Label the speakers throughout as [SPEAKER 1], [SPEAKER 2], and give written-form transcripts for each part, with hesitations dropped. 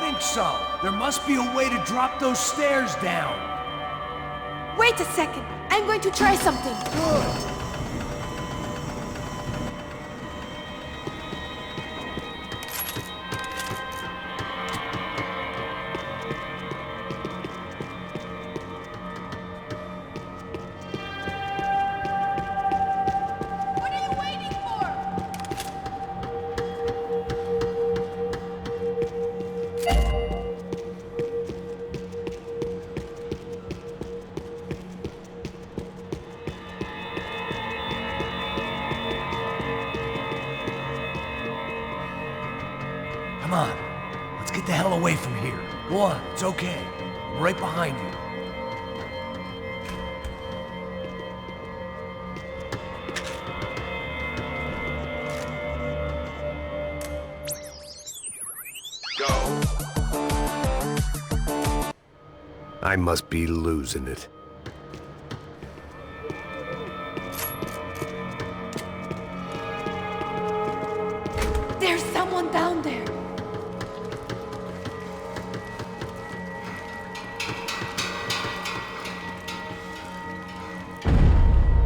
[SPEAKER 1] think so. There must be a way to drop those stairs down.
[SPEAKER 2] Wait a second. I'm going to try something.
[SPEAKER 1] Good. Come on, let's get the hell away from here. Go on, it's okay. I'm right behind you.
[SPEAKER 3] Go. I must be losing it.
[SPEAKER 2] There's someone down there.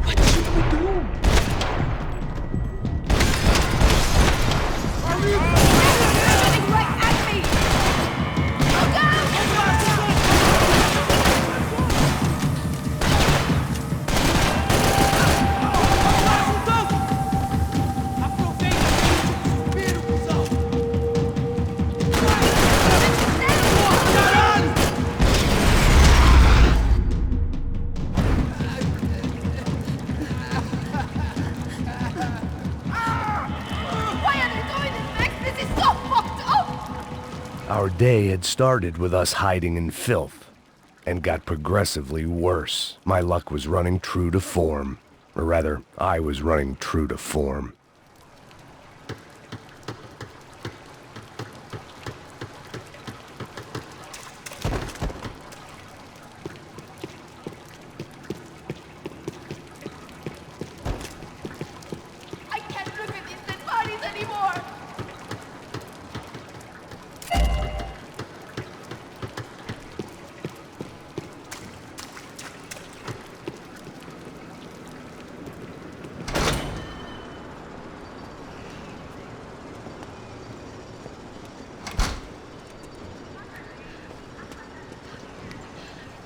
[SPEAKER 2] What should we do? Running right at me! Look out!
[SPEAKER 3] Our day had started with us hiding in filth, and got progressively worse. My luck was running true to form. Or rather, I was running true to form.
[SPEAKER 2] I can't look at these dead bodies anymore!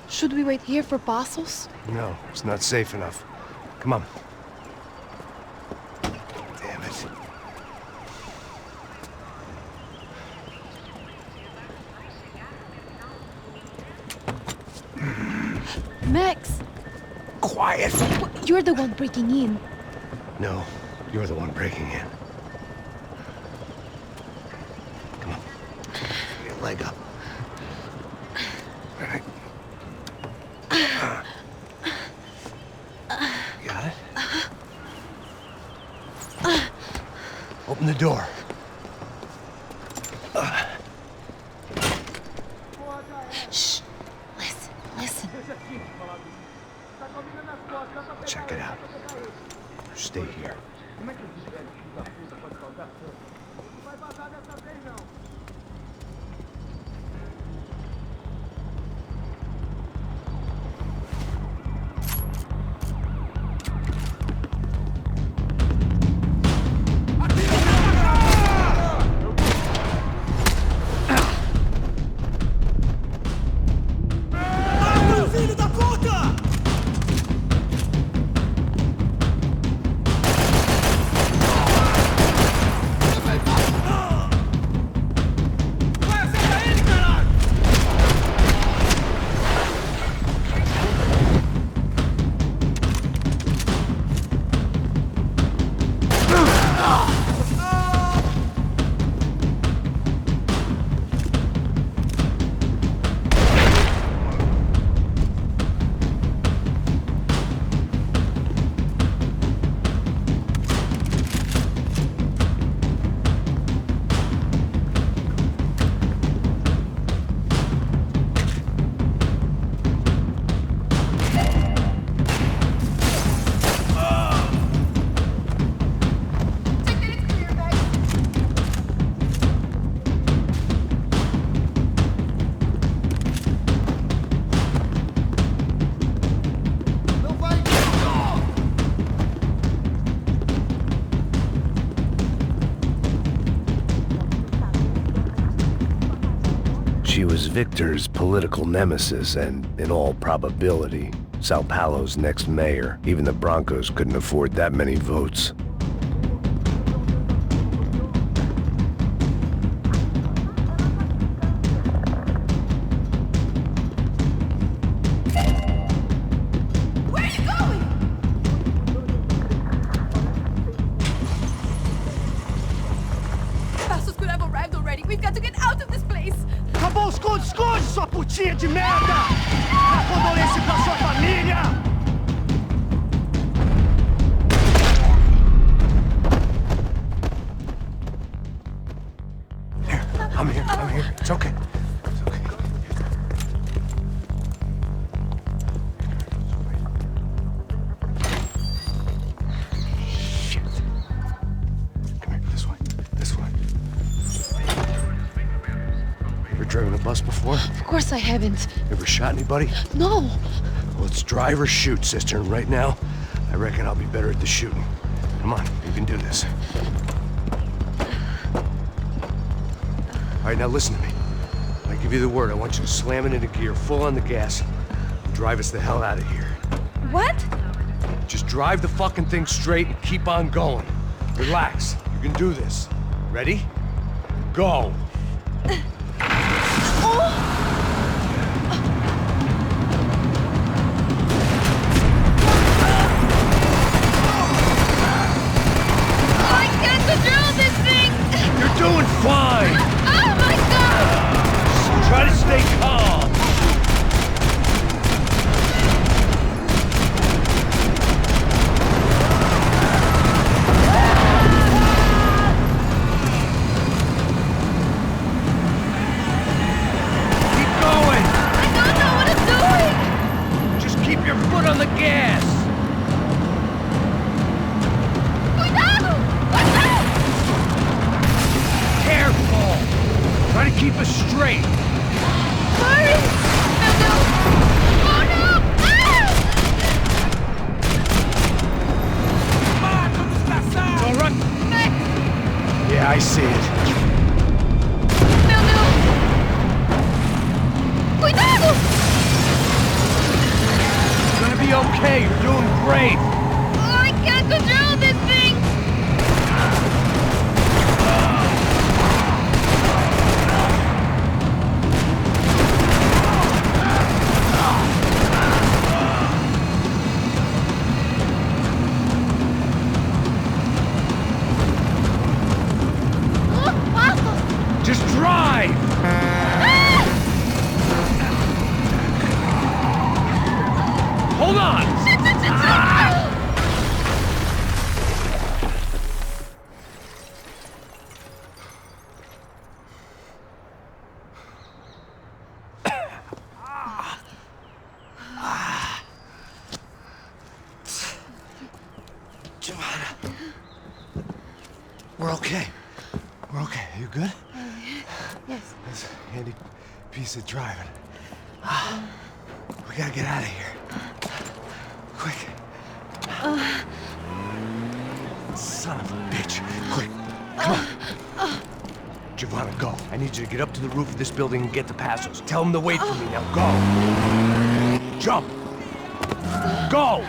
[SPEAKER 2] Should we wait here for parcels?
[SPEAKER 3] No, it's not safe enough. Come on. Damn it.
[SPEAKER 2] Max!
[SPEAKER 3] Quiet!
[SPEAKER 2] You're the one breaking in.
[SPEAKER 3] No, you're the one breaking in. Come on. Get your leg up. All right. Got it? Open the door.
[SPEAKER 2] Shh! Listen, listen.
[SPEAKER 3] Check it out. Stay here. She was Victor's political nemesis and, in all probability, Sao Paulo's next mayor. Even the Broncos couldn't afford that many votes.
[SPEAKER 2] Where are you going? Passos could have arrived already. We've got to get out of this place.
[SPEAKER 4] Acabou os esconde-esconde, sua putinha de merda! Dá condolência pra sua família!
[SPEAKER 1] Here, I'm here. It's okay. It's okay. Shit. Come here, this way. Ever driven a bus before?
[SPEAKER 2] Of course I haven't.
[SPEAKER 1] Ever shot anybody?
[SPEAKER 2] No.
[SPEAKER 1] Well, it's drive or shoot, sister, and right now, I reckon I'll be better at the shooting. Come on, you can do this. All right, now listen to me. I give you the word. I want you to slam it into gear, full on the gas, and drive us the hell out of here.
[SPEAKER 2] What?
[SPEAKER 1] Just drive the fucking thing straight and keep on going. Relax. You can do this. Ready? Go.
[SPEAKER 2] I can't control this thing!
[SPEAKER 1] You're doing fine.
[SPEAKER 2] Oh my god!
[SPEAKER 1] Try to stay calm. Keep going.
[SPEAKER 2] I don't know what I'm doing!
[SPEAKER 1] Just keep your foot on the gas.
[SPEAKER 2] Cuidado! What's that?
[SPEAKER 1] Careful. Try to keep us straight.
[SPEAKER 2] Hurry! Meu Deus! Oh no! Ah!
[SPEAKER 1] All right.
[SPEAKER 2] Max!
[SPEAKER 1] Yeah, I see it.
[SPEAKER 2] Meu Deus! Cuidado!
[SPEAKER 1] It's gonna be okay. You're doing great.
[SPEAKER 2] Oh, I can't control this thing! Oh, Passos!
[SPEAKER 1] Just drive. Hold on. Giovanna. We're okay. We're okay. You good?
[SPEAKER 2] Yes.
[SPEAKER 1] That's a handy piece of driving. We gotta get out of here. Quick. Son of a bitch. Quick. Come on. Giovanna, go. I need you to get up to the roof of this building and get to Passos. Tell them to wait for me. Now go. Jump. Go.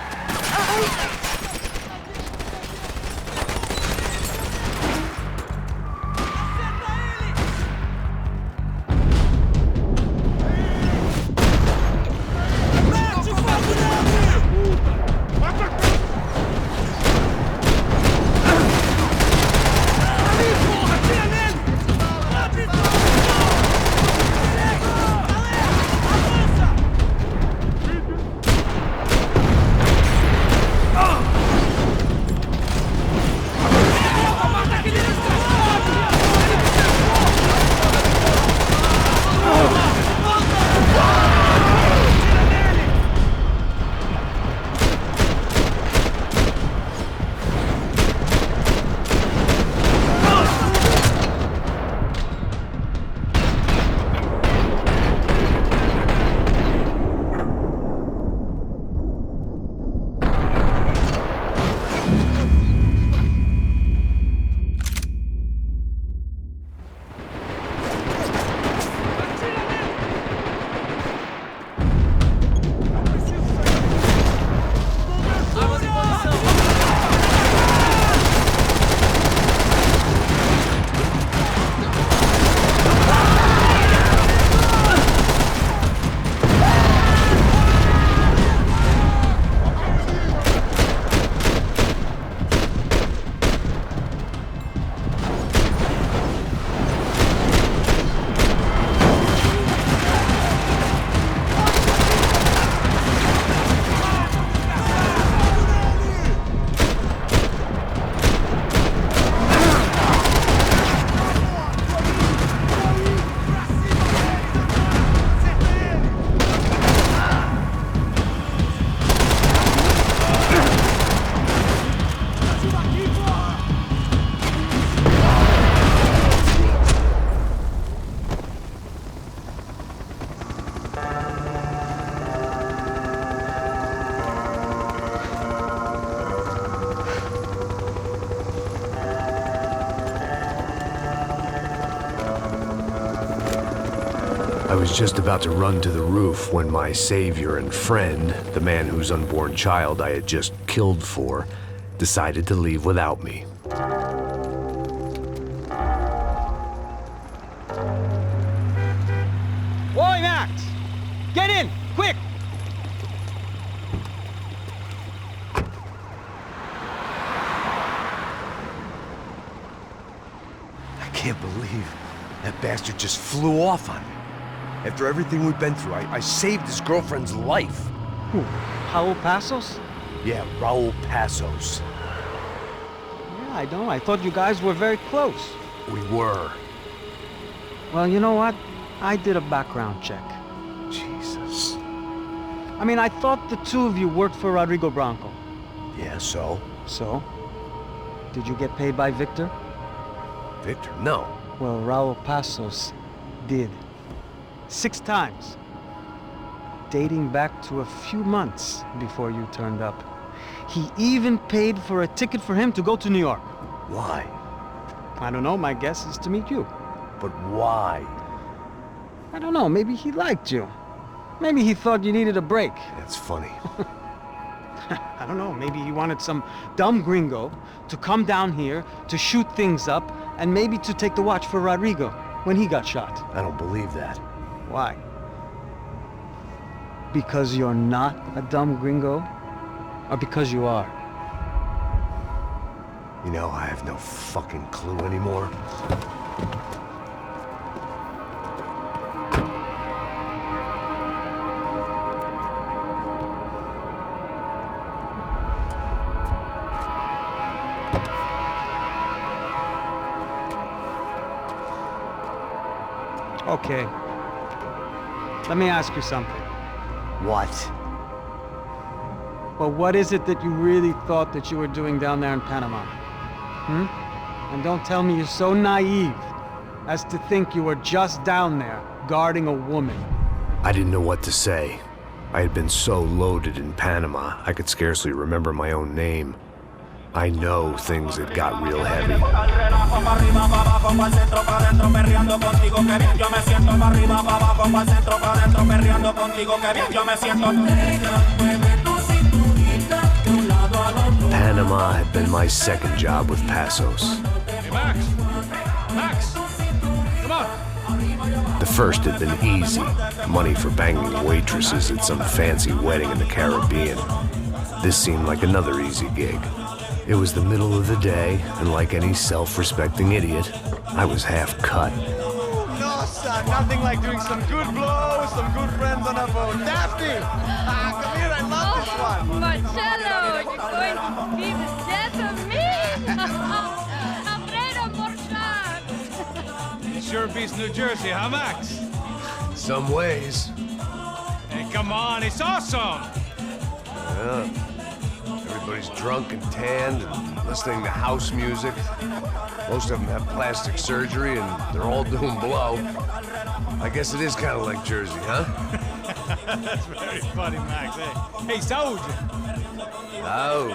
[SPEAKER 3] I was just about to run to the roof when my savior and friend, the man whose unborn child I had just killed for, decided to leave without me.
[SPEAKER 5] Boy, Max! Get in! Quick!
[SPEAKER 1] I can't believe that bastard just flew off on me. After everything we've been through, I saved his girlfriend's life.
[SPEAKER 5] Who? Raul Passos?
[SPEAKER 1] Yeah, Raul Passos.
[SPEAKER 5] Yeah, I know. I thought you guys were very close.
[SPEAKER 1] We were.
[SPEAKER 5] Well, you know what? I did a background check.
[SPEAKER 1] Jesus.
[SPEAKER 5] I mean, I thought the two of you worked for Rodrigo Branco.
[SPEAKER 1] Yeah, so?
[SPEAKER 5] So? Did you get paid by Victor?
[SPEAKER 1] Victor, no.
[SPEAKER 5] Well, Raul Passos did. 6 times. Dating back to a few months before you turned up. He even paid for a ticket for him to go to New York.
[SPEAKER 1] Why?
[SPEAKER 5] I don't know, my guess is to meet you.
[SPEAKER 1] But why?
[SPEAKER 5] I don't know, maybe he liked you. Maybe he thought you needed a break.
[SPEAKER 1] That's funny.
[SPEAKER 5] I don't know, maybe he wanted some dumb gringo to come down here to shoot things up and maybe to take the watch for Rodrigo when he got shot.
[SPEAKER 1] I don't believe that.
[SPEAKER 5] Why? Because you're not a dumb gringo? Or because you are?
[SPEAKER 1] You know, I have no fucking clue anymore.
[SPEAKER 5] Okay. Let me ask you something.
[SPEAKER 1] What?
[SPEAKER 5] Well, what is it that you really thought that you were doing down there in Panama? And don't tell me you're so naive as to think you were just down there guarding a woman.
[SPEAKER 3] I didn't know what to say. I had been so loaded in Panama, I could scarcely remember my own name. I know things had got real heavy. Panama had been my second job with Passos.
[SPEAKER 6] Hey, Max! Max! Come on!
[SPEAKER 3] The first had been easy. Money for banging waitresses at some fancy wedding in the Caribbean. This seemed like another easy gig. It was the middle of the day, and like any self-respecting idiot, I was half cut.
[SPEAKER 4] No, son, nothing like doing some good blows, some good friends on a boat. Daphne! Come here, I love this one.
[SPEAKER 2] Marcello, you're going to be the death of me! Alfredo Morchan!
[SPEAKER 6] It sure beats New Jersey, huh, Max?
[SPEAKER 1] Some ways.
[SPEAKER 6] Hey, come on, it's awesome!
[SPEAKER 1] Yeah. Everybody's drunk and tanned and listening to house music. Most of them have plastic surgery and they're all doing blow. I guess it is kind of like Jersey, huh?
[SPEAKER 6] That's very funny, Max. Hey, Saúde!
[SPEAKER 1] Oh.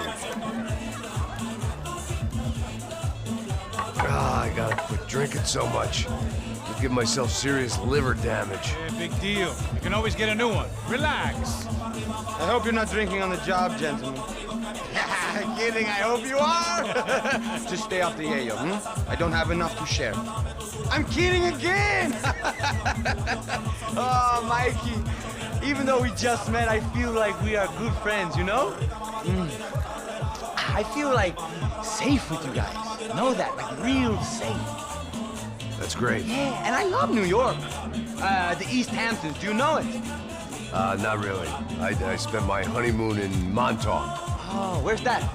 [SPEAKER 1] Ah, I gotta quit drinking so much. I'll give myself serious liver damage.
[SPEAKER 6] Yeah, big deal. You can always get a new one. Relax.
[SPEAKER 4] I hope you're not drinking on the job, gentlemen. Kidding, I hope you are. Just stay off the yayo, I don't have enough to share. I'm kidding again. Oh, Mikey, even though we just met, I feel like we are good friends, you know? I feel like safe with you guys. Know that, like real safe.
[SPEAKER 1] That's great.
[SPEAKER 4] Yeah, and I love New York. The East Hamptons, do you know it?
[SPEAKER 1] Not really. I spent my honeymoon in Montauk.
[SPEAKER 4] Oh, where's that?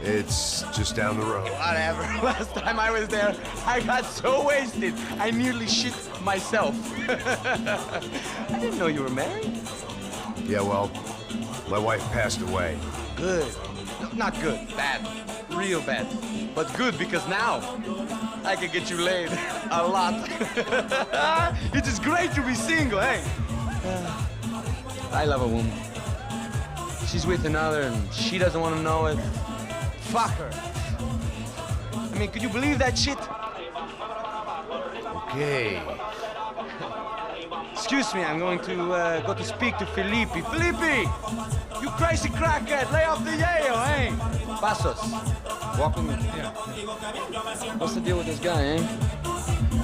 [SPEAKER 1] It's just down the road.
[SPEAKER 4] Whatever. Last time I was there, I got so wasted, I nearly shit myself. I didn't know you were married.
[SPEAKER 1] Yeah, well, my wife passed away.
[SPEAKER 4] Good. No, not good. Bad. Real bad. But good because now I can get you laid a lot. It is great to be single, hey? I love a woman. She's with another and she doesn't want to know it. Fuck her. I mean, could you believe that shit?
[SPEAKER 1] Okay.
[SPEAKER 4] Excuse me, I'm going to go to speak to Felipe. Felipe! You crazy crackhead, lay off the yayo, eh? Passos, walk with me. Yeah. What's the deal with this guy, eh?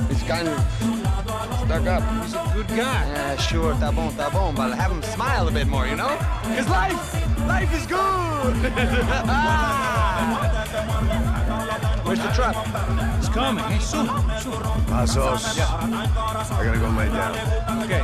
[SPEAKER 4] He's kind of stuck up.
[SPEAKER 6] He's a good guy.
[SPEAKER 4] Yeah, sure, tá bom, but have him smile a bit more, you know? Because life is good! Where's the truck?
[SPEAKER 6] It's coming, eh? Soon.
[SPEAKER 3] Passos.
[SPEAKER 6] Yeah.
[SPEAKER 3] I gotta go lay down.
[SPEAKER 6] Okay.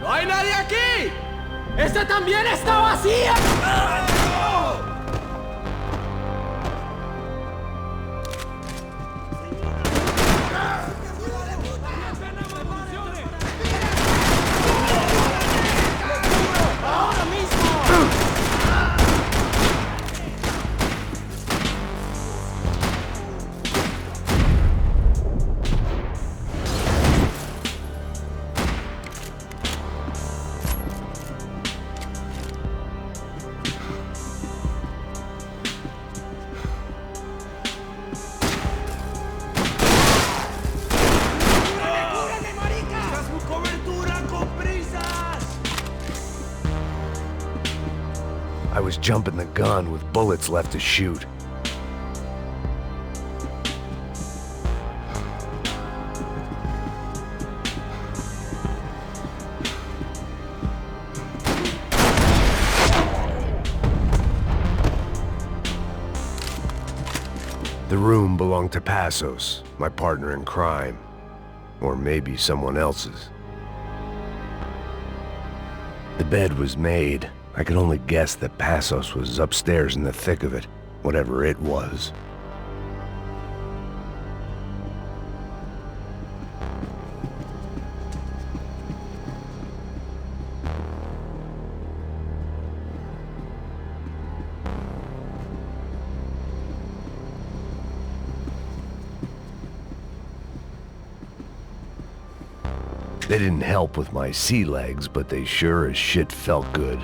[SPEAKER 7] ¡No hay nadie aquí! ¡Esta también está vacía! ¡Ahora mismo!
[SPEAKER 3] I was jumping the gun with bullets left to shoot. The room belonged to Passos, my partner in crime. Or maybe someone else's. The bed was made. I could only guess that Passos was upstairs in the thick of it, whatever it was. They didn't help with my sea legs, but they sure as shit felt good.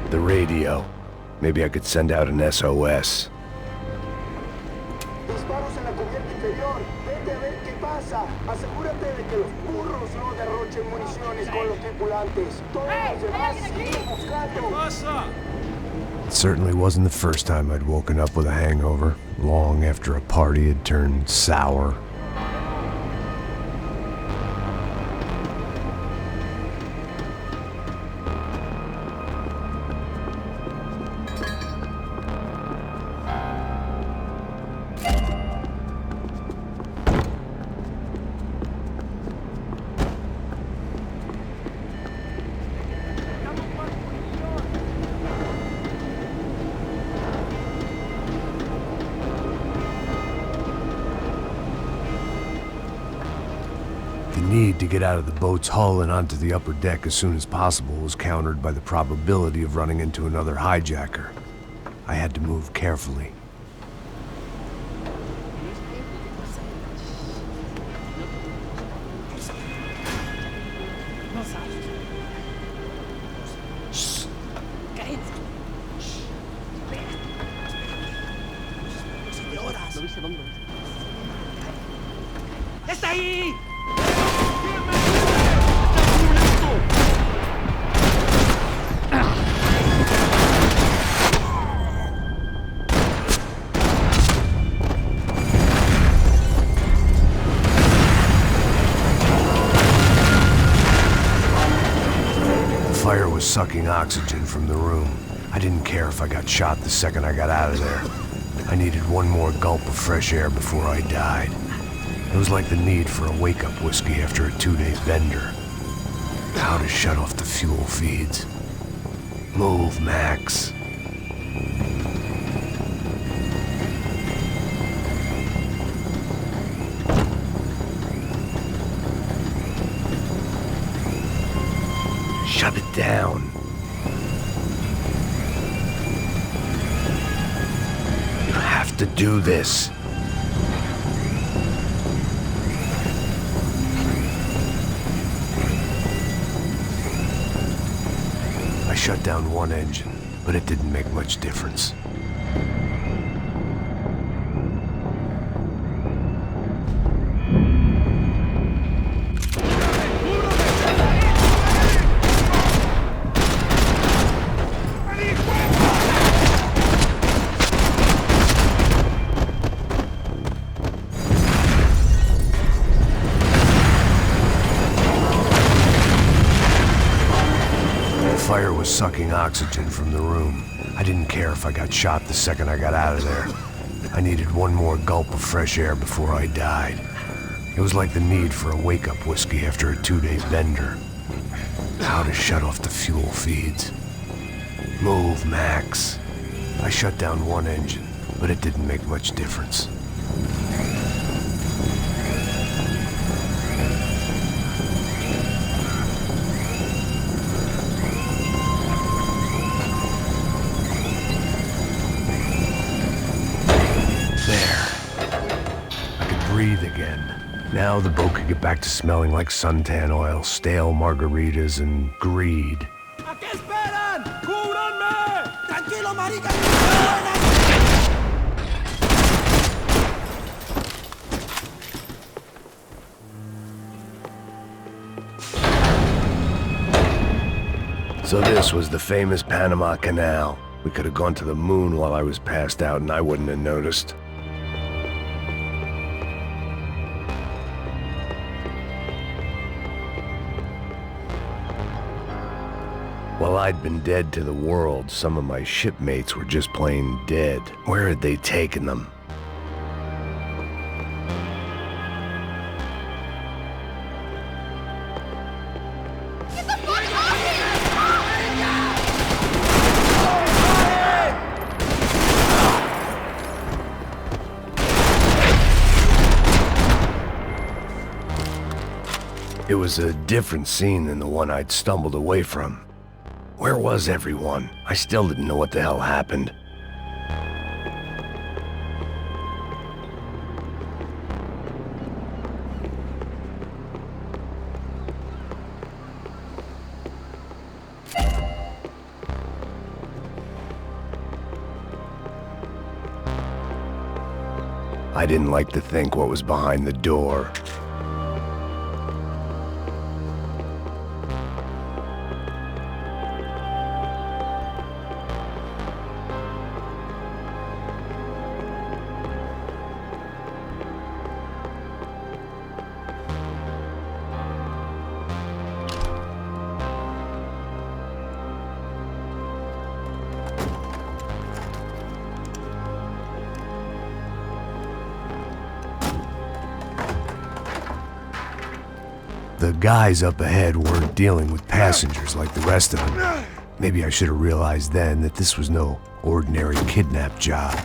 [SPEAKER 3] The radio. Maybe I could send out an SOS.
[SPEAKER 8] Disparos en la cubierta inferior. Vete a ver qué pasa. Asegúrate de que los burros no derrochen municiones con los tripulantes. Todos los demás siguen buscando.
[SPEAKER 3] It certainly wasn't the first time I'd woken up with a hangover, long after a party had turned sour. The need to get out of the boat's hull and onto the upper deck as soon as possible was countered by the probability of running into another hijacker. I had to move carefully.
[SPEAKER 7] ¡Está ahí!
[SPEAKER 3] The fire was sucking oxygen from the room. I didn't care if I got shot the second I got out of there. I needed one more gulp of fresh air before I died. It was like the need for a wake-up whiskey after a 2-day bender. How to shut off the fuel feeds. Move, Max. Shut it down. You have to do this. I shut down one engine, but it didn't make much difference. The fire was sucking oxygen from the room. I didn't care if I got shot the second I got out of there. I needed one more gulp of fresh air before I died. It was like the need for a wake-up whiskey after a 2-day bender. How to shut off the fuel feeds. Move, Max. I shut down one engine, but it didn't make much difference. Breathe again. Now the boat could get back to smelling like suntan oil, stale margaritas, and greed.
[SPEAKER 7] ¿A qué esperan? ¡Cúbranme! ¡Tranquilo, marica!
[SPEAKER 3] So this was the famous Panama Canal. We could have gone to the moon while I was passed out and I wouldn't have noticed. While I'd been dead to the world, some of my shipmates were just plain dead. Where had they taken them? It was a different scene than the one I'd stumbled away from. Where was everyone? I still didn't know what the hell happened. I didn't like to think what was behind the door. The guys up ahead weren't dealing with passengers like the rest of them. Maybe I should have realized then that this was no ordinary kidnap job.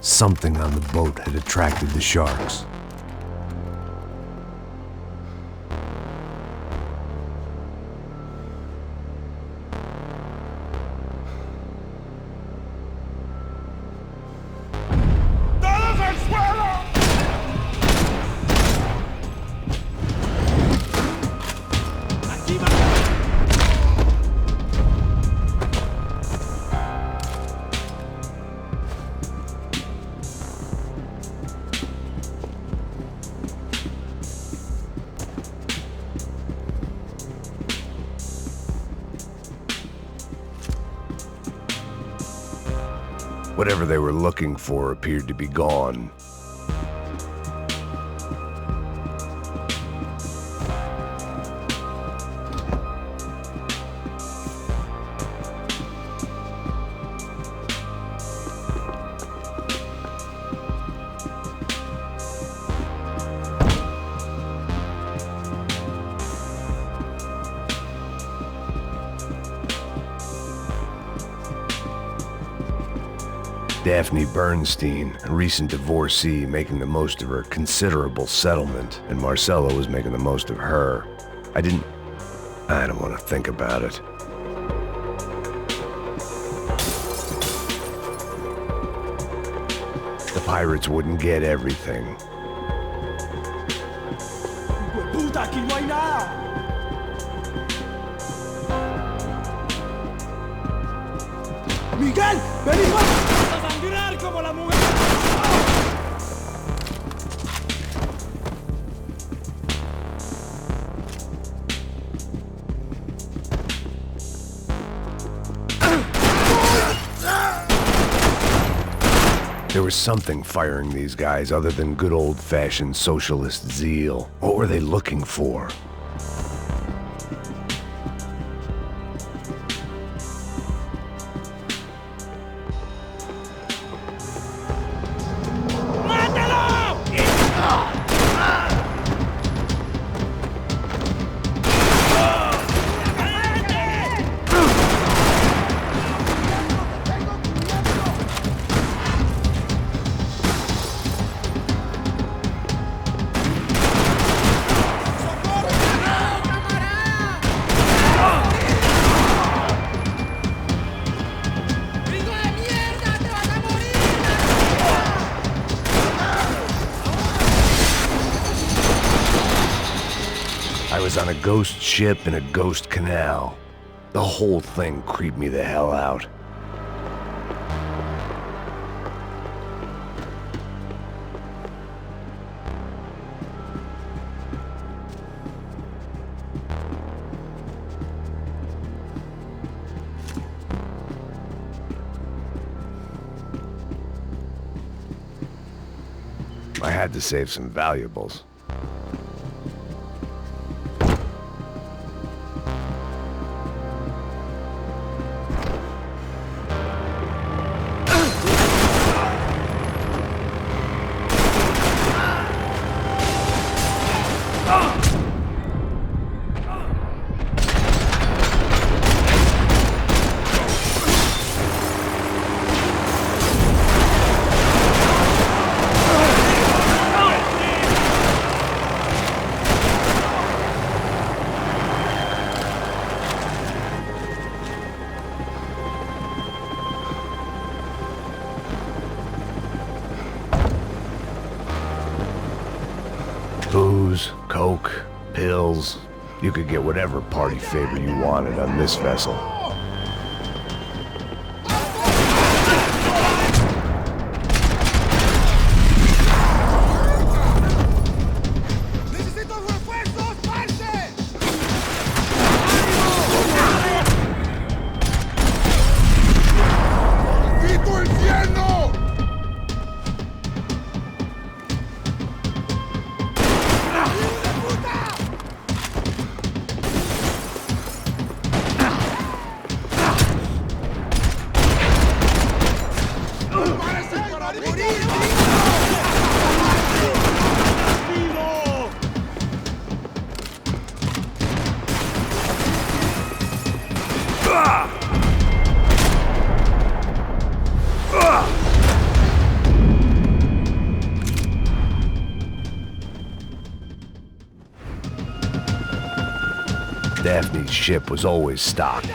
[SPEAKER 3] Something on the boat had attracted the sharks. Whatever they were looking for appeared to be gone. Daphne Bernstein, a recent divorcee, making the most of her considerable settlement, and Marcella was making the most of her. I don't want to think about it. The pirates wouldn't get everything.
[SPEAKER 8] ¡Puta, aquí no hay nada! ¡Miguel! ¡Ven y vamos!
[SPEAKER 7] ¡A sangrar como la mujer!
[SPEAKER 3] There was something firing these guys other than good old-fashioned socialist zeal. What were they looking for? I was on a ghost ship in a ghost canal. The whole thing creeped me the hell out. I had to save some valuables. Booze, coke, pills. You could get whatever party favor you wanted on this vessel. Daphne's ship was always stocked.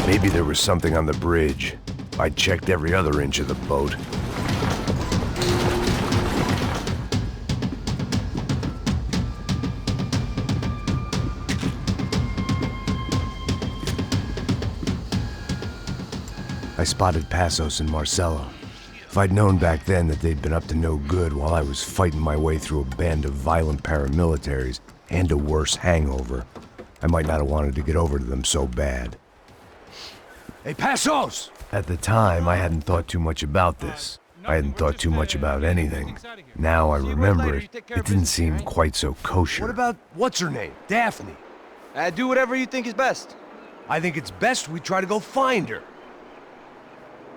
[SPEAKER 3] Maybe there was something on the bridge. I checked every other inch of the boat. I spotted Passos and Marcelo. If I'd known back then that they'd been up to no good while I was fighting my way through a band of violent paramilitaries and a worse hangover, I might not have wanted to get over to them so bad.
[SPEAKER 1] Hey, Passos!
[SPEAKER 3] At the time, I hadn't thought too much about this. I hadn't thought too much about anything. Now I remember it, it didn't seem quite so kosher.
[SPEAKER 1] What about, what's her name? Daphne.
[SPEAKER 4] Do whatever you think is best.
[SPEAKER 1] I think it's best we try to go find her.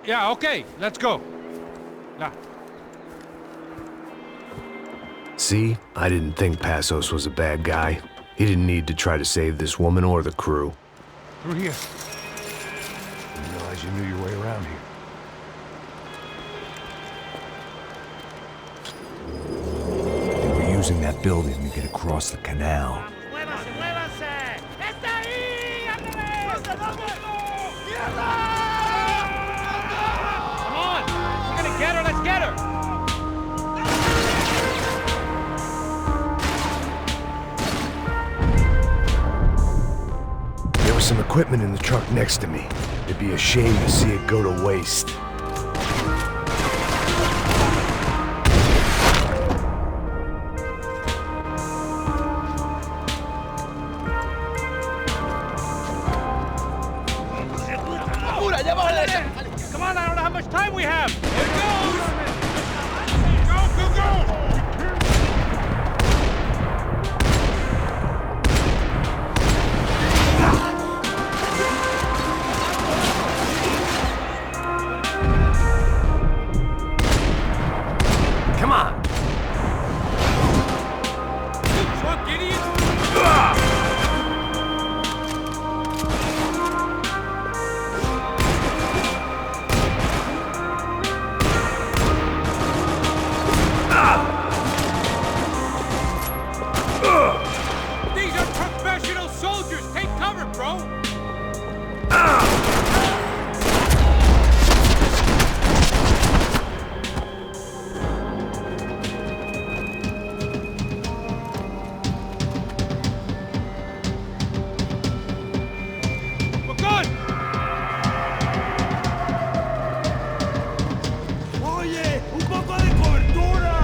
[SPEAKER 6] Yeah, okay, let's go. Yeah.
[SPEAKER 3] See, I didn't think Passos was a bad guy. He didn't need to try to save this woman or the crew.
[SPEAKER 1] Through here. Didn't realize you knew your way around here. They were using that building to get across the canal.
[SPEAKER 6] Come on! We're gonna get her, let's get her!
[SPEAKER 3] There was some equipment in the truck next to me. It'd be a shame to see it go to waste.
[SPEAKER 6] Come on, I don't know how much time we have! Here it goes! Go, go, go!
[SPEAKER 1] Come on!
[SPEAKER 6] Truck, idiot! These are professional soldiers! Take cover, bro! We're good!
[SPEAKER 8] Oye, un poco de cobertura.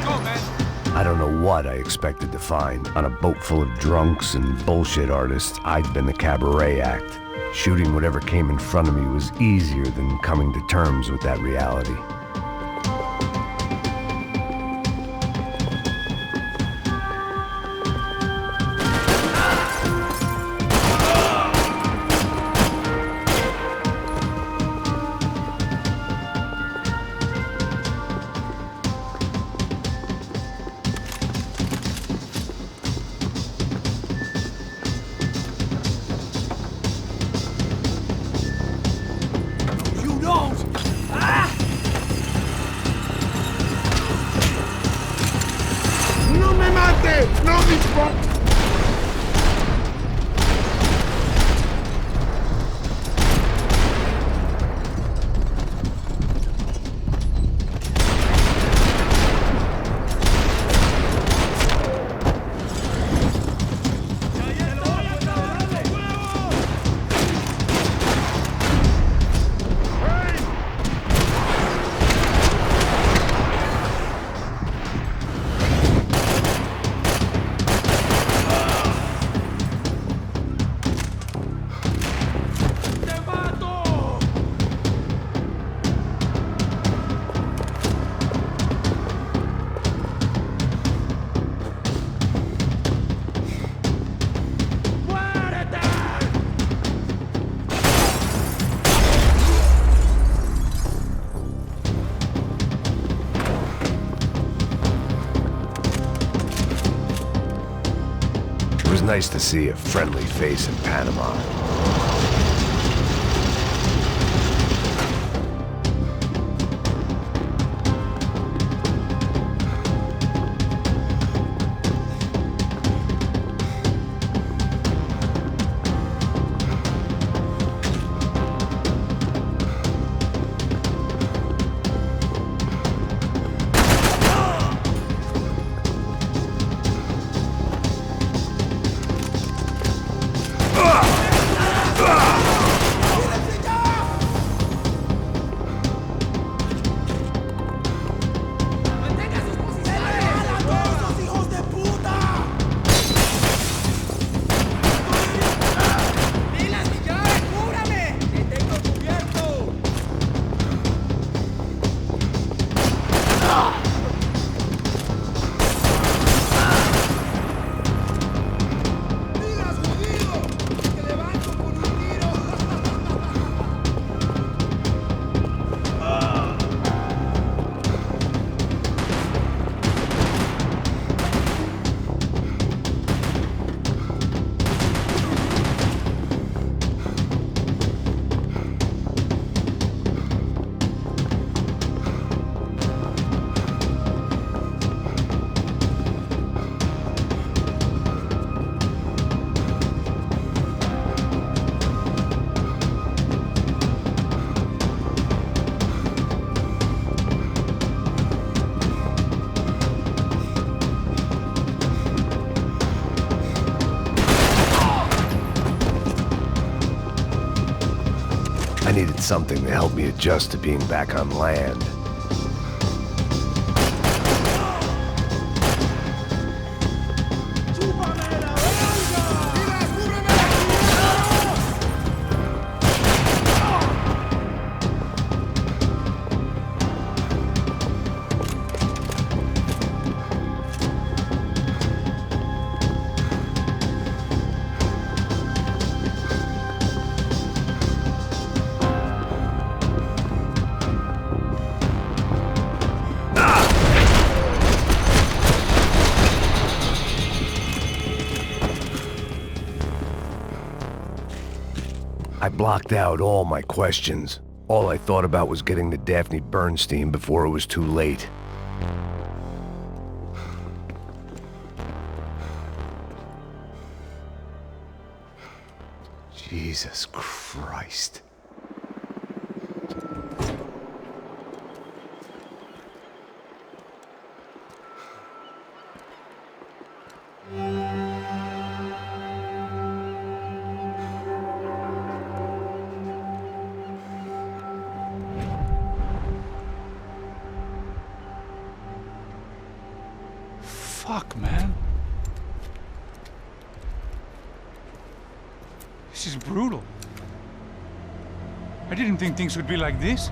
[SPEAKER 6] Go, man!
[SPEAKER 3] I don't know what I expected to find. On a boat full of drunks and bullshit artists, I'd been the cabaret act. Shooting whatever came in front of me was easier than coming to terms with that reality.
[SPEAKER 1] You don't!
[SPEAKER 8] No me mate, no dispare.
[SPEAKER 3] It was nice to see a friendly face in Panama. needed something to help me adjust to being back on land. I blocked out all my questions. All I thought about was getting to Daphne Bernstein before it was too late. Jesus Christ.
[SPEAKER 6] Fuck, man. This is brutal. I didn't think things would be like this.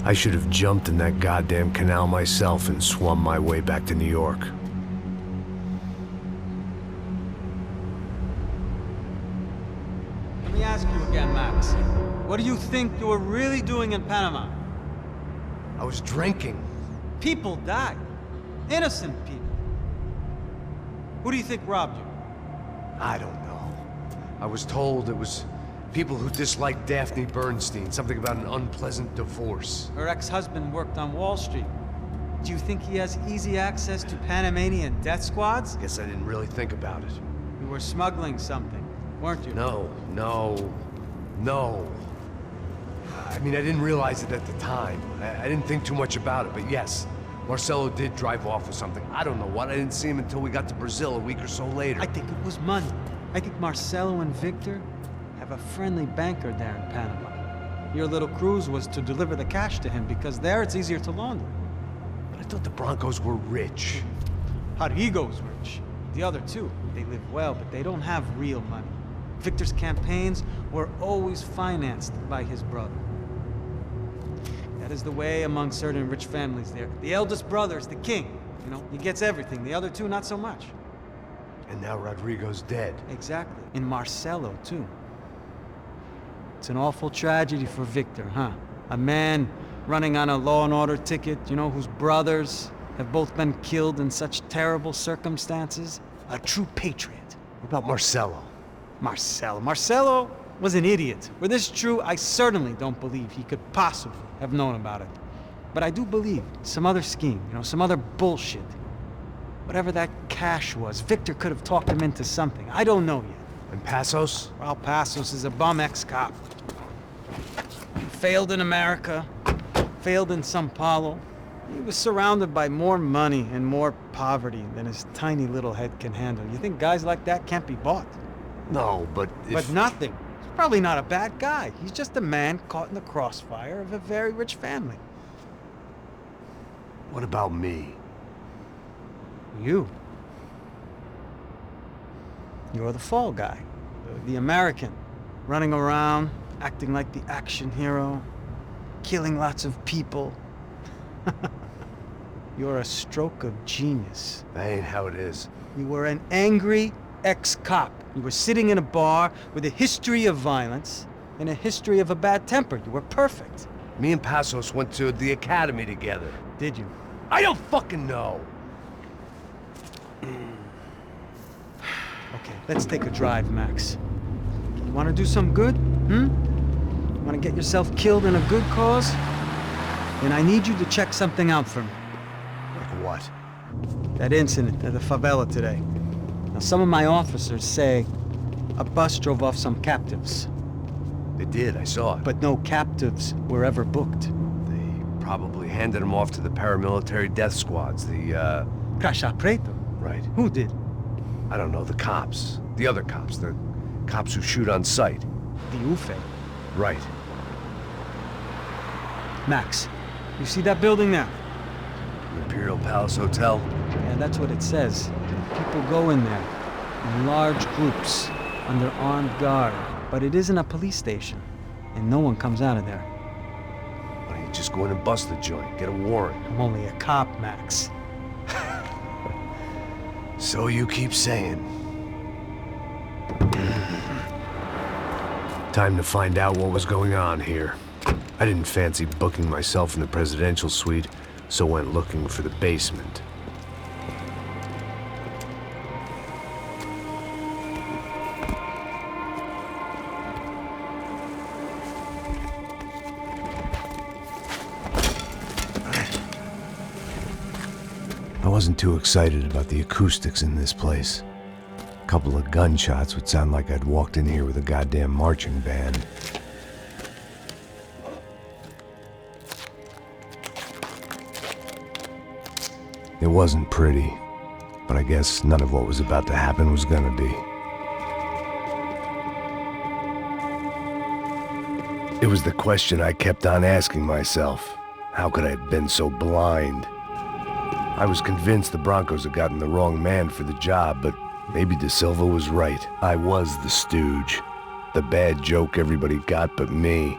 [SPEAKER 3] I should have jumped in that goddamn canal myself and swum my way back to New York.
[SPEAKER 5] Let me ask you again, Max. What do you think you were really doing in Panama?
[SPEAKER 1] I was drinking.
[SPEAKER 5] People died. Innocent people. Who do you think robbed you?
[SPEAKER 1] I don't know. I was told it was people who disliked Daphne Bernstein, something about an unpleasant divorce.
[SPEAKER 5] Her ex-husband worked on Wall Street. Do you think he has easy access to Panamanian death squads?
[SPEAKER 1] Guess I didn't really think about it.
[SPEAKER 5] You were smuggling something, weren't you?
[SPEAKER 1] No. I mean, I didn't realize it at the time. I didn't think too much about it, but yes, Marcelo did drive off with something. I don't know what. I didn't see him until we got to Brazil a week or so later.
[SPEAKER 5] I think it was money. I think Marcelo and Victor have a friendly banker there in Panama. Your little cruise was to deliver the cash to him because there it's easier to launder.
[SPEAKER 1] But I thought the Broncos were rich.
[SPEAKER 5] Rodrigo's rich. The other two, they live well, but they don't have real money. Victor's campaigns were always financed by his brother. That is the way among certain rich families there. The eldest brother is the king. You know, he gets everything. The other two, not so much.
[SPEAKER 1] And now Rodrigo's dead.
[SPEAKER 5] Exactly. And Marcelo, too. It's an awful tragedy for Victor, huh? A man running on a law and order ticket, you know, whose brothers have both been killed in such terrible circumstances. A true patriot.
[SPEAKER 1] What about Marcelo?
[SPEAKER 5] Marcelo was an idiot. Were this true, I certainly don't believe he could possibly have known about it. But I do believe some other scheme, you know, some other bullshit. Whatever that cash was, Victor could have talked him into something. I don't know yet.
[SPEAKER 1] And Passos?
[SPEAKER 5] Well, Passos is a bum ex-cop. He failed in America, failed in Sao Paulo. He was surrounded by more money and more poverty than his tiny little head can handle. You think guys like that can't be bought?
[SPEAKER 1] No, but
[SPEAKER 5] But nothing. He's probably not a bad guy. He's just a man caught in the crossfire of a very rich family.
[SPEAKER 1] What about me?
[SPEAKER 5] You. You're the fall guy. The American. Running around, acting like the action hero. Killing lots of people. You're a stroke of genius.
[SPEAKER 1] That ain't how it is.
[SPEAKER 5] You were an angry ex-cop. You were sitting in a bar with a history of violence and a history of a bad temper. You were perfect.
[SPEAKER 1] Me and Passos went to the academy together.
[SPEAKER 5] Did you?
[SPEAKER 1] I don't fucking know.
[SPEAKER 5] Okay, let's take a drive, Max. You want to do some good? You want to get yourself killed in a good cause? Then I need you to check something out for me.
[SPEAKER 1] Like what?
[SPEAKER 5] That incident at the favela today. Now, some of my officers say a bus drove off some captives.
[SPEAKER 1] They did, I saw it.
[SPEAKER 5] But no captives were ever booked.
[SPEAKER 1] They probably handed them off to the paramilitary death squads, the,
[SPEAKER 5] Caixa Preto?
[SPEAKER 1] Right.
[SPEAKER 5] Who did?
[SPEAKER 1] I don't know, the cops. The other cops. The cops who shoot on sight.
[SPEAKER 5] The UFE.
[SPEAKER 1] Right.
[SPEAKER 5] Max, you see that building now?
[SPEAKER 1] The Imperial Palace Hotel?
[SPEAKER 5] Yeah, that's what it says. People go in there in large groups under armed guard. But it isn't a police station, and no one comes out of there.
[SPEAKER 1] Why don't you just go in and bust the joint? Get a warrant.
[SPEAKER 5] I'm only a cop, Max.
[SPEAKER 1] So you keep saying.
[SPEAKER 3] Time to find out what was going on here. I didn't fancy booking myself in the presidential suite, so went looking for the basement. I wasn't too excited about the acoustics in this place. A couple of gunshots would sound like I'd walked in here with a goddamn marching band. It wasn't pretty, but I guess none of what was about to happen was gonna be. It was the question I kept on asking myself. How could I have been so blind? I was convinced the Broncos had gotten the wrong man for the job, but maybe De Silva was right. I was the stooge. The bad joke everybody got but me.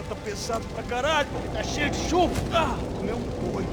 [SPEAKER 6] Tá pesado pra caralho, tá cheio de chumbo. Ah, tomei boi.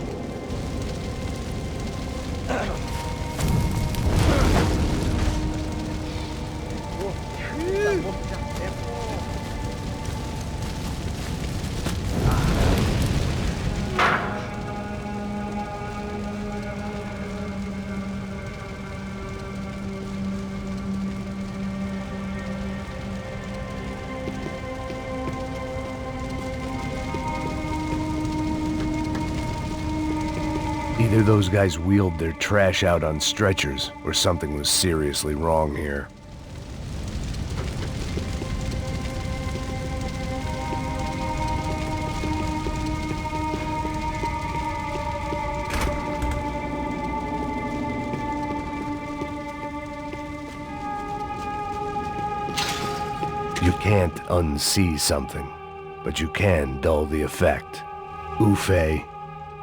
[SPEAKER 3] Either those guys wheeled their trash out on stretchers, or something was seriously wrong here. You can't unsee something, but you can dull the effect. Ufe.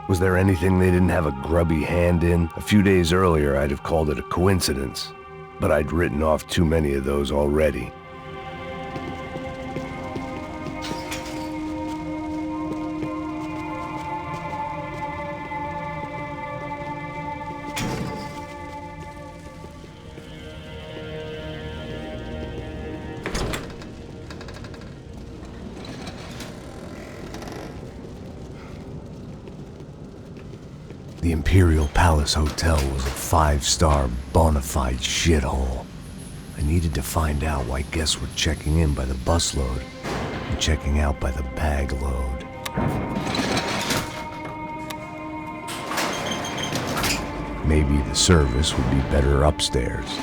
[SPEAKER 3] Was there anything they didn't have a grubby hand in? A few days earlier, I'd have called it a coincidence, but I'd written off too many of those already. The Imperial Palace Hotel was a 5-star bona fide shithole. I needed to find out why guests were checking in by the busload and checking out by the bag load. Maybe the service would be better upstairs.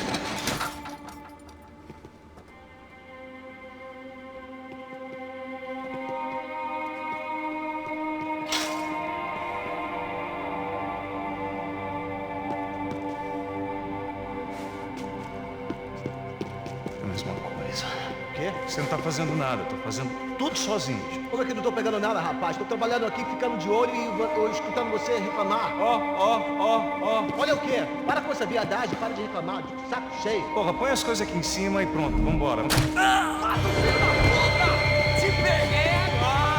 [SPEAKER 6] Mesma coisa. O quê? Você não tá fazendo nada, tô fazendo tudo sozinho.
[SPEAKER 8] Como é que não tô pegando nada, rapaz? Tô trabalhando aqui, ficando de olho e escutando você reclamar.
[SPEAKER 6] Ó.
[SPEAKER 8] Olha o quê? Para com essa viadagem, para de reclamar. Saco cheio.
[SPEAKER 6] Porra, põe as coisas aqui em cima e pronto, vambora.
[SPEAKER 7] Ah, filho da puta! Te peguei agora!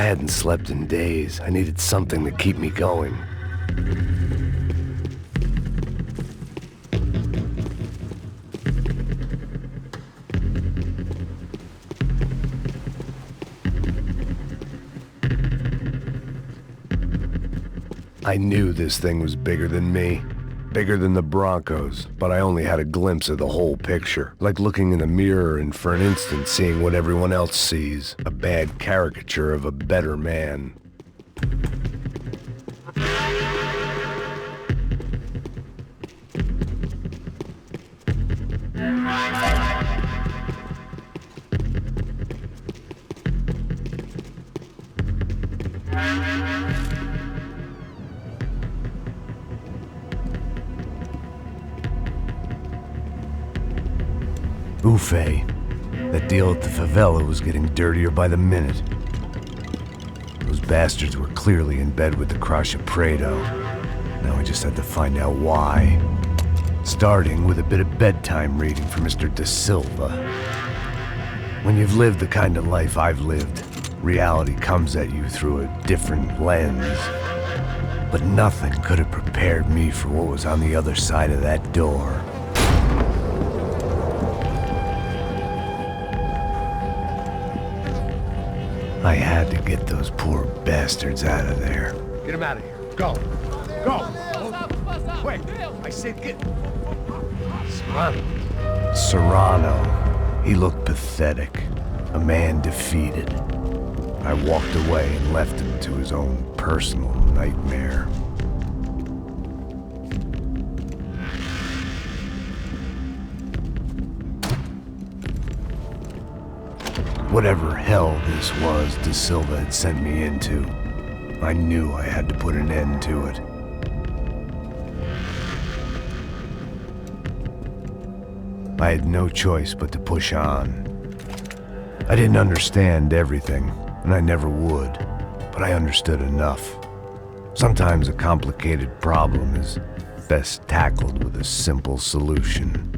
[SPEAKER 3] I hadn't slept in days. I needed something to keep me going. I knew this thing was bigger than me, bigger than the Broncos, but I only had a glimpse of the whole picture, like looking in a mirror and for an instant seeing what everyone else sees, a bad caricature of a better man. Buffet. That deal at the favela was getting dirtier by the minute. Those bastards were clearly in bed with the Crusher Prado. Now I just had to find out why. Starting with a bit of bedtime reading for Mr. Da Silva. When you've lived the kind of life I've lived, reality comes at you through a different lens. But nothing could have prepared me for what was on the other side of that door. I had to get those poor bastards out of there.
[SPEAKER 1] Get him out of here. Go. Go. Wait. I said get... Serrano.
[SPEAKER 3] Serrano. He looked pathetic. A man defeated. I walked away and left him to his own personal nightmare. Whatever hell this was Da Silva had sent me into, I knew I had to put an end to it. I had no choice but to push on. I didn't understand everything, and I never would, but I understood enough. Sometimes a complicated problem is best tackled with a simple solution.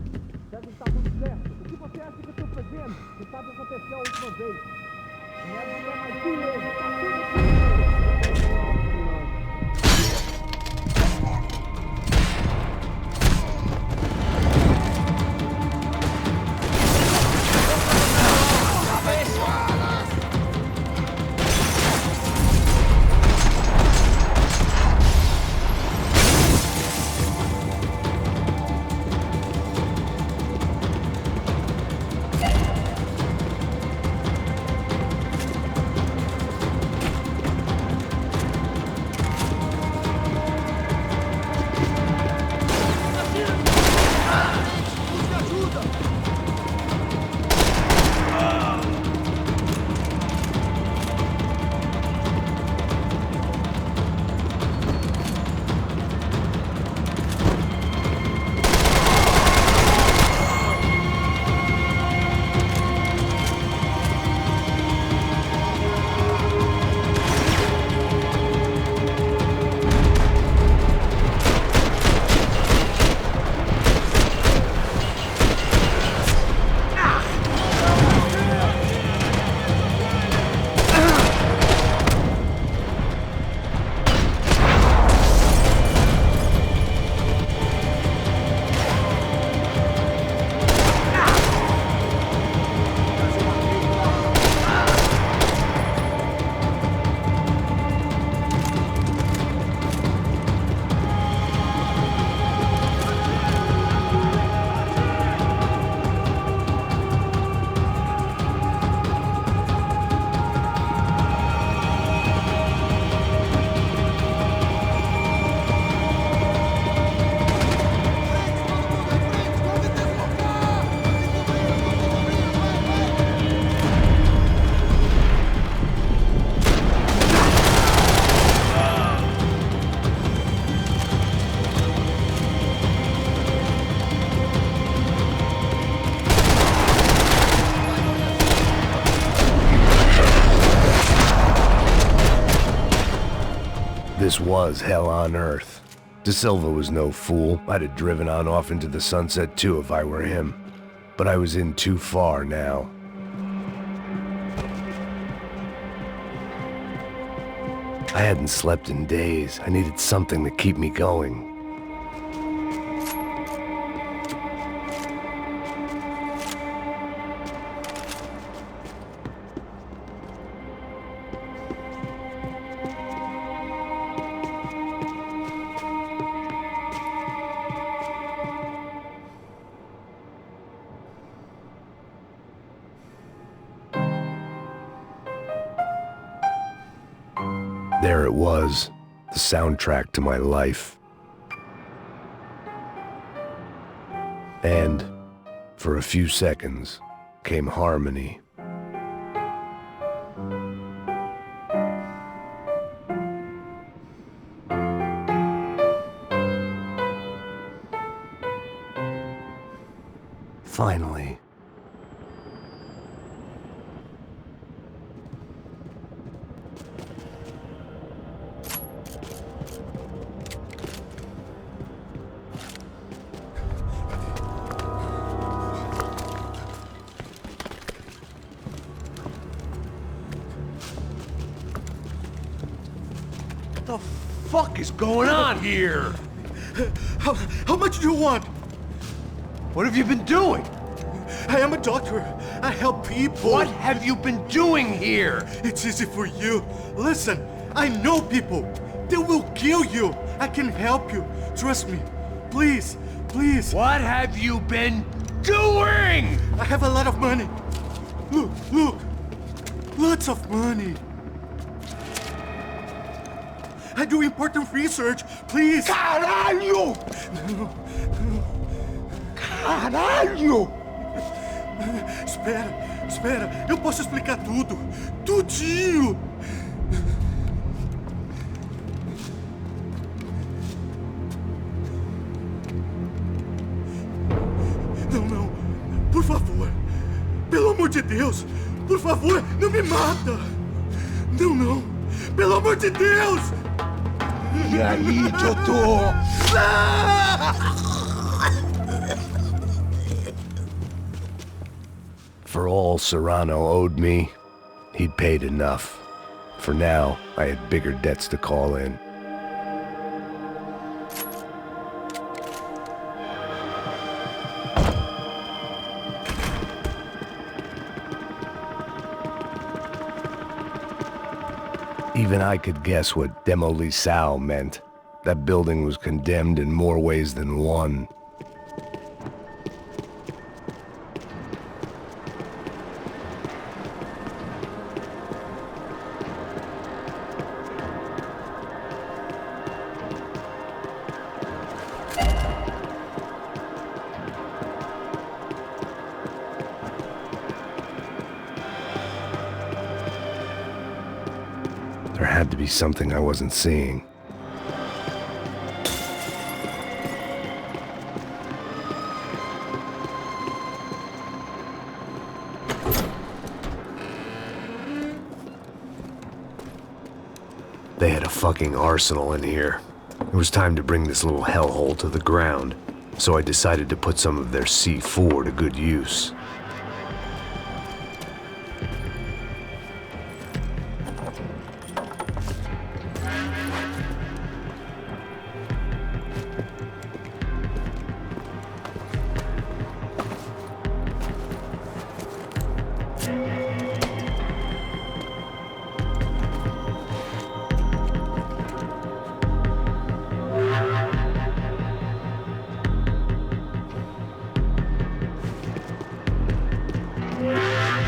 [SPEAKER 3] This was hell on earth. Da Silva was no fool. I'd have driven on off into the sunset too if I were him. But I was in too far now. I hadn't slept in days. I needed something to keep me going. There it was, the soundtrack to my life. And, for a few seconds, came harmony. Finally.
[SPEAKER 1] What the fuck is going on here?
[SPEAKER 9] How much do you want?
[SPEAKER 1] What have you been doing?
[SPEAKER 9] I am a doctor. I help people.
[SPEAKER 1] What have you been doing here?
[SPEAKER 9] It's easy for you. Listen, I know people. They will kill you. I can help you. Trust me. Please, please.
[SPEAKER 1] What have you been doing?
[SPEAKER 9] I have a lot of money. Look, look. Lots of money. I do important research. Please.
[SPEAKER 1] Caralho! Caralho!
[SPEAKER 9] Espera. Eu posso explicar tudo. Tudinho. Não. Por favor. Pelo amor de Deus. Por favor, não me mata. Não. Pelo amor de Deus.
[SPEAKER 1] E aí, doutor?
[SPEAKER 3] For all Serrano owed me, he'd paid enough. For now, I had bigger debts to call in. Even I could guess what demolição meant. That building was condemned in more ways than one. There had to be something I wasn't seeing. They had a fucking arsenal in here. It was time to bring this little hellhole to the ground, so I decided to put some of their C4 to good use.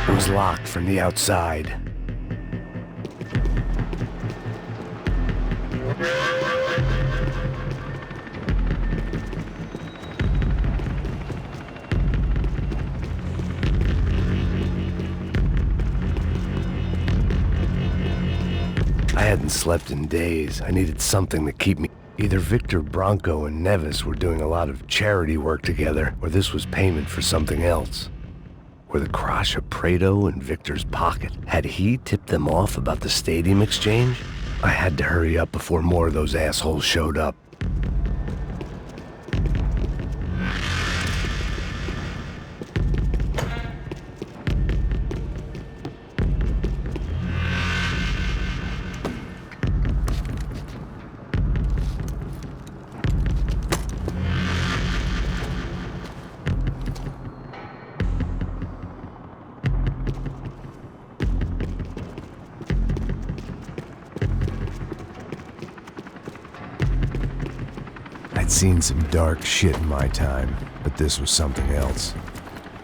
[SPEAKER 3] It was locked from the outside. I hadn't slept in days. I needed something to keep me. Either Victor Branco and Neves were doing a lot of charity work together, or this was payment for something else. Were the Crasha Prado in Victor's pocket? Had he tipped them off about the stadium exchange? I had to hurry up before more of those assholes showed up. seen some dark shit in my time, but this was something else.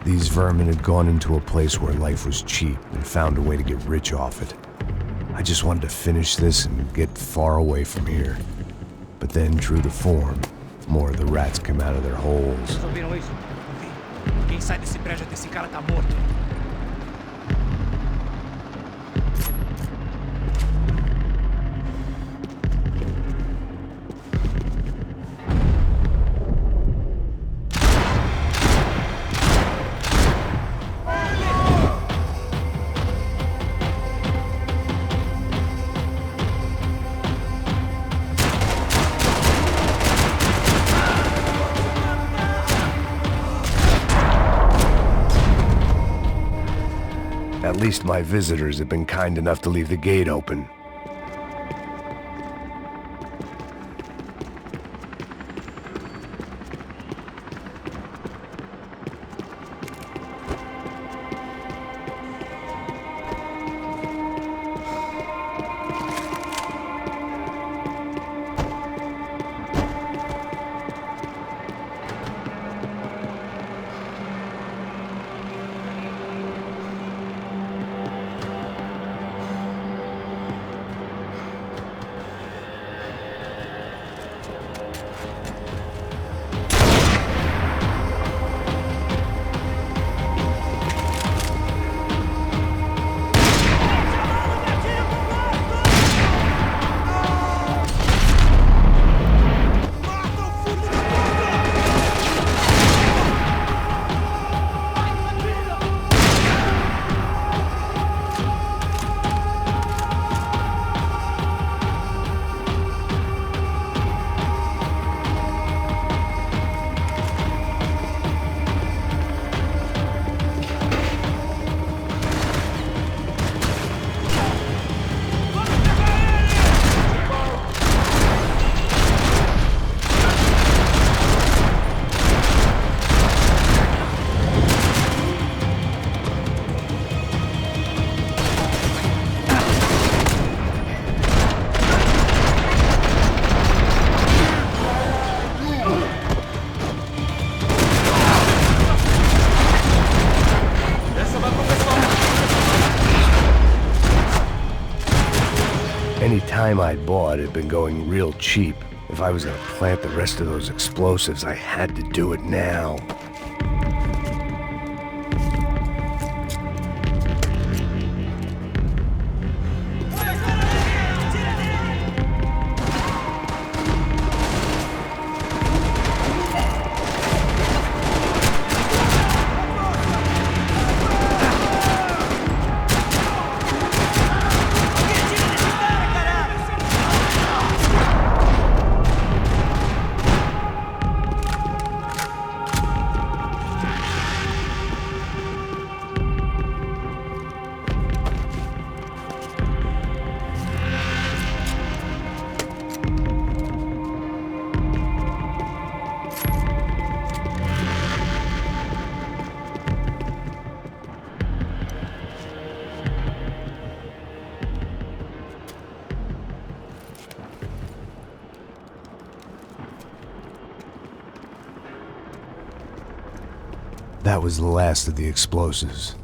[SPEAKER 3] These vermin had gone into a place where life was cheap and found a way to get rich off it. I just wanted to finish this and get far away from here. But then, true to form, more of the rats come out of their holes.
[SPEAKER 6] Vocês ouviram isso? Quem sai desse prédio desse cara tá morto.
[SPEAKER 3] At least my visitors have been kind enough to leave the gate open. Any time I'd bought had been going real cheap. If I was gonna plant the rest of those explosives, I had to do it now. That was the last of the explosives.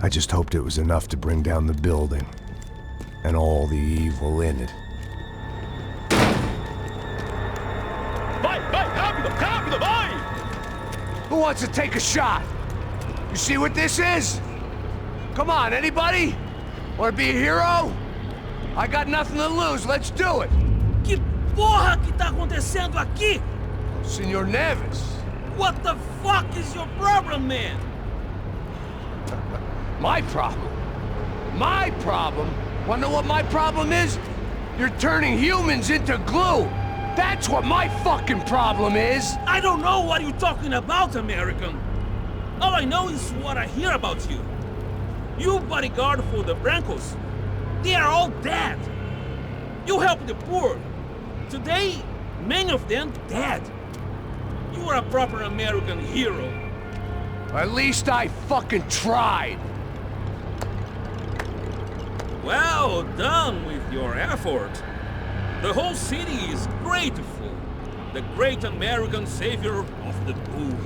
[SPEAKER 3] I just hoped it was enough to bring down the building and all the evil in it.
[SPEAKER 6] Vai, vai, rápido, rápido, vai!
[SPEAKER 1] Who wants to take a shot? You see what this is? Come on, anybody? Want to be a hero? I got nothing to lose, let's do it!
[SPEAKER 7] Que porra que tá acontecendo aqui?
[SPEAKER 1] Senor Neves.
[SPEAKER 7] What the fuck is your problem, man?
[SPEAKER 1] My problem? My problem? Wanna know what my problem is? You're turning humans into glue! That's what my fucking problem is!
[SPEAKER 7] I don't know what you're talking about, American. All I know is what I hear about you. You bodyguard for the Brancos. They are all dead. You help the poor. Today, many of them dead. You are a proper American hero.
[SPEAKER 1] At least I fucking tried!
[SPEAKER 7] Well done with your effort. The whole city is grateful. the great American savior of the poor.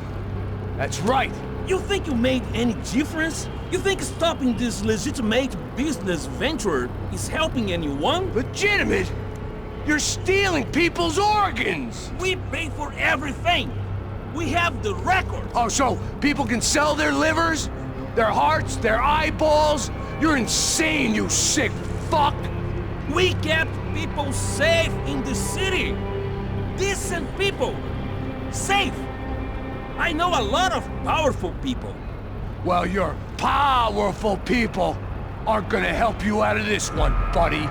[SPEAKER 1] That's right.
[SPEAKER 7] You think you made any difference? You think stopping this legitimate business venture is helping anyone?
[SPEAKER 1] Legitimate? You're stealing people's organs!
[SPEAKER 7] We pay for everything! We have the record!
[SPEAKER 1] Oh, so people can sell their livers? Their hearts? Their eyeballs? You're insane, you sick fuck!
[SPEAKER 7] We kept people safe in the city! Decent people! Safe! I know a lot of powerful people.
[SPEAKER 1] Well, your powerful people aren't gonna help you out of this one, buddy.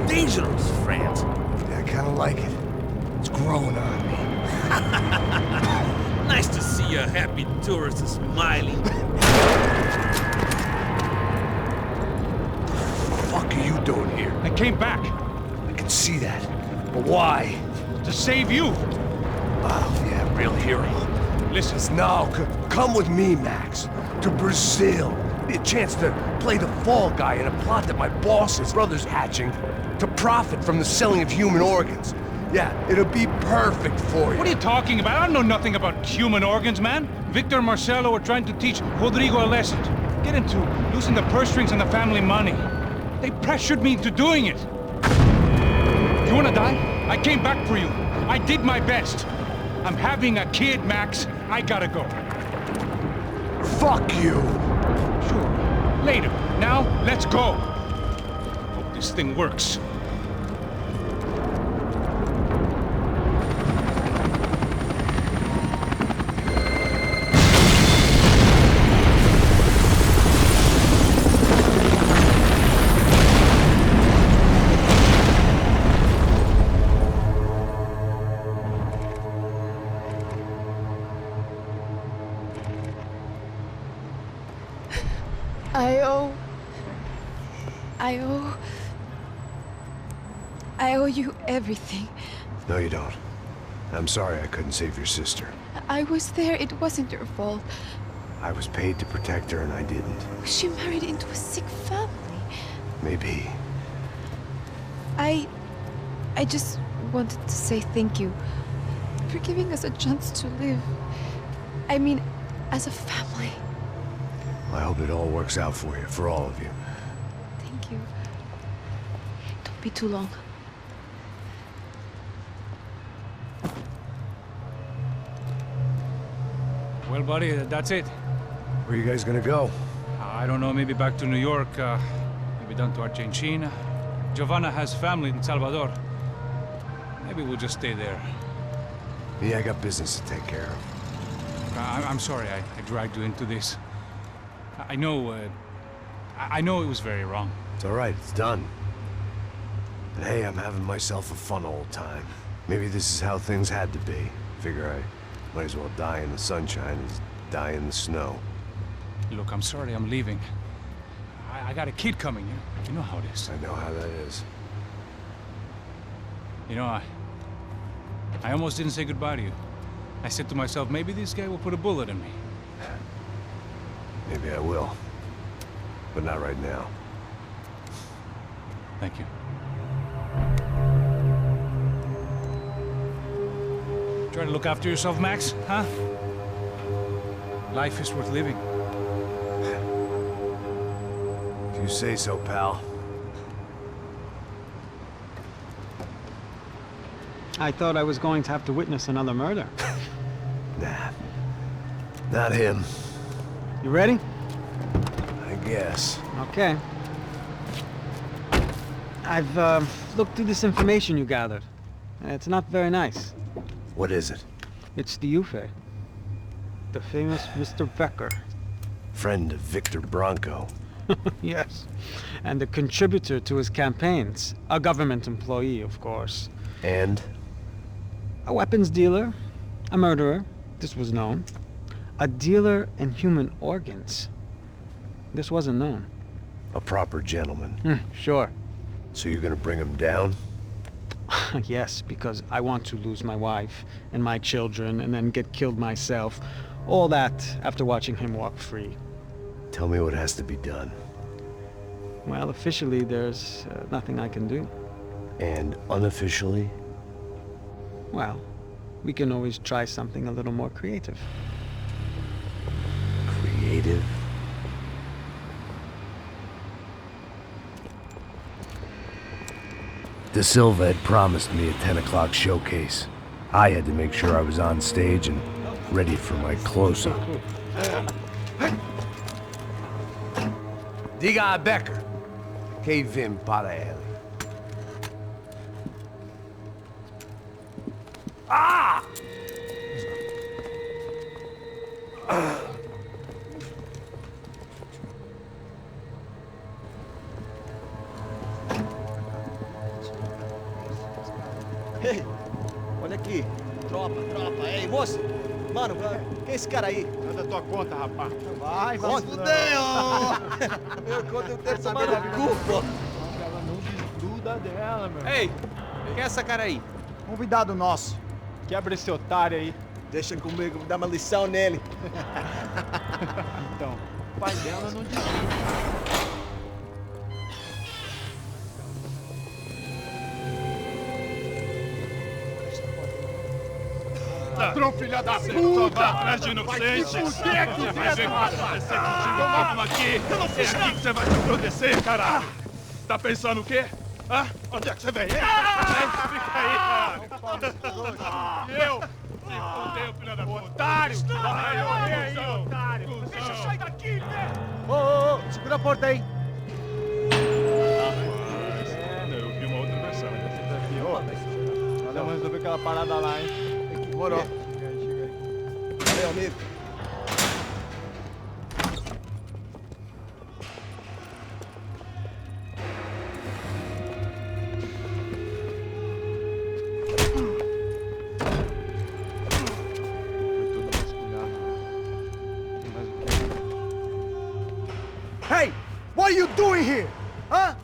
[SPEAKER 7] Dangerous, friend.
[SPEAKER 1] Yeah, I kinda like it. It's growing on me.
[SPEAKER 7] Nice to see a happy tourist smiling.
[SPEAKER 1] What the fuck are you doing here?
[SPEAKER 6] I came back
[SPEAKER 1] I can see that. But why?
[SPEAKER 6] to save you.
[SPEAKER 1] Oh, yeah, real hero.
[SPEAKER 6] Listen,
[SPEAKER 1] No, come with me, Max. To Brazil. Be a chance to play the fall guy in a plot that my boss's brother's hatching to profit from the selling of human organs. Yeah, it'll be perfect for you.
[SPEAKER 6] what are you talking about? I know nothing about human organs, man. Victor and Marcelo are trying to teach Rodrigo a lesson. Get into losing the purse strings and the family money. They pressured me into doing it. You wanna die? I came back for you. I did my best. I'm having a kid, Max. I gotta go.
[SPEAKER 1] Fuck you!
[SPEAKER 6] Sure. Later. Now, let's go. Hope this thing works.
[SPEAKER 2] I owe you everything.
[SPEAKER 3] No, you don't. I'm sorry I couldn't save your sister.
[SPEAKER 2] I was there. It wasn't your fault.
[SPEAKER 3] I was paid to protect her and I didn't.
[SPEAKER 2] She married into a sick family.
[SPEAKER 3] Maybe.
[SPEAKER 2] I just wanted to say thank you for giving us a chance to live. I mean, as a family.
[SPEAKER 3] I hope it all works out for you, for all of you.
[SPEAKER 2] Thank you. Don't be too long.
[SPEAKER 6] Well, buddy, that's it.
[SPEAKER 3] Where are you guys gonna go?
[SPEAKER 6] I don't know, maybe back to New York, maybe down to Argentina. Giovanna has family in Salvador. Maybe we'll just stay there.
[SPEAKER 3] Yeah, I got business to take care of.
[SPEAKER 6] I'm sorry I dragged you into this. I know it was very wrong.
[SPEAKER 3] It's all right, it's done. But hey, I'm having myself a fun old time. Maybe this is how things had to be. Figure I might as well die in the sunshine as die in the snow.
[SPEAKER 6] Look, I'm sorry I'm leaving. I got a kid coming, you know how it is.
[SPEAKER 3] I know how that is.
[SPEAKER 6] You know, I almost didn't say goodbye to you. I said to myself, maybe this guy will put a bullet in me.
[SPEAKER 3] Maybe I will. But not right now.
[SPEAKER 6] Thank you. Try to look after yourself, Max, huh? Life is worth living.
[SPEAKER 3] If you say so, pal.
[SPEAKER 5] I thought I was going to have to witness another murder.
[SPEAKER 3] Nah. Not him.
[SPEAKER 5] You ready?
[SPEAKER 3] I guess.
[SPEAKER 5] Okay. I've looked through this information you gathered. It's not very nice.
[SPEAKER 3] What is it?
[SPEAKER 5] It's the Ufe. The famous Mr. Becker.
[SPEAKER 3] Friend of Victor Bronco.
[SPEAKER 5] Yes. And a contributor to his campaigns. A government employee, of course.
[SPEAKER 3] And?
[SPEAKER 5] A weapons dealer. A murderer. This was known. A dealer in human organs. This wasn't known.
[SPEAKER 3] A proper gentleman.
[SPEAKER 5] Sure.
[SPEAKER 3] So you're gonna bring him down?
[SPEAKER 5] Yes, because I want to lose my wife and my children and then get killed myself. All that after watching him walk free.
[SPEAKER 3] Tell me what has to be done.
[SPEAKER 5] Well, officially, there's nothing I can do.
[SPEAKER 3] And unofficially?
[SPEAKER 5] Well, we can always try something a little more creative.
[SPEAKER 3] Creative? De Silva had promised me a 10 o'clock showcase. I had to make sure I was on stage and ready for my close-up. Diga a Becker. Que vim para ele. Ah!
[SPEAKER 10] Ei, olha aqui. Tropa. Ei, moço. Mano, quem é esse cara aí?
[SPEAKER 9] Manda tua conta, rapaz.
[SPEAKER 10] Vai se fuder, ó. Meu conta eu tenho tomado no cu, pô.
[SPEAKER 9] Ela não desgruda dela, meu.
[SPEAKER 4] Ei, quem é essa cara aí?
[SPEAKER 9] Convidado nosso. Quebra esse otário aí.
[SPEAKER 10] Deixa comigo, vou dar uma lição nele.
[SPEAKER 9] Então, o pai dela não desgruda. Ladrão, filha da puta! Vai atrás de inocentes! Vai se fuder, que vai ver o que vai acontecer contigo! Vamos aqui! Eu não fiz aqui que você vai se proteger, caralho! Tá pensando o quê? Hã? Onde é que você vem? Fica aí, cara! E eu? Se fudeu, filha da puta! Otário! Vai, otário! Deixa eu sair daqui, né?
[SPEAKER 10] Ô, segura a porta aí.
[SPEAKER 9] Eu vi uma outra versão. Vamos resolver aquela parada lá, hein?
[SPEAKER 10] Demorou.
[SPEAKER 9] Chega aí.
[SPEAKER 10] Valeu, amigo.
[SPEAKER 8] Hey, what are you doing here? Huh?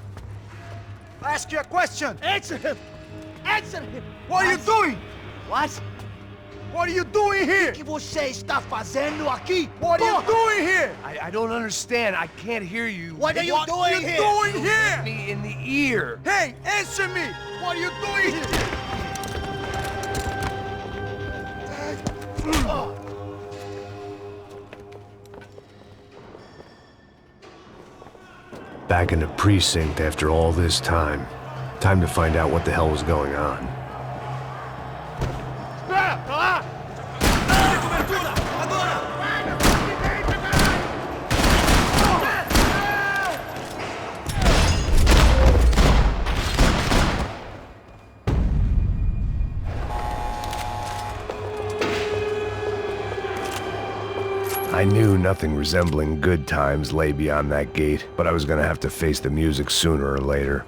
[SPEAKER 8] I ask you a question.
[SPEAKER 10] Answer him! Answer him!
[SPEAKER 8] What are you doing?
[SPEAKER 10] What?
[SPEAKER 8] What are you doing here?
[SPEAKER 10] O que você está fazendo aqui?
[SPEAKER 8] What are you doing here?
[SPEAKER 3] I don't understand. I can't hear you.
[SPEAKER 10] What are you doing here?
[SPEAKER 8] Doing here?
[SPEAKER 3] Me in the ear.
[SPEAKER 8] Hey, answer me! What are you doing here?
[SPEAKER 3] Back in the precinct after all this time. Time to find out what the hell was going on. I knew nothing resembling good times lay beyond that gate, but I was gonna have to face the music sooner or later.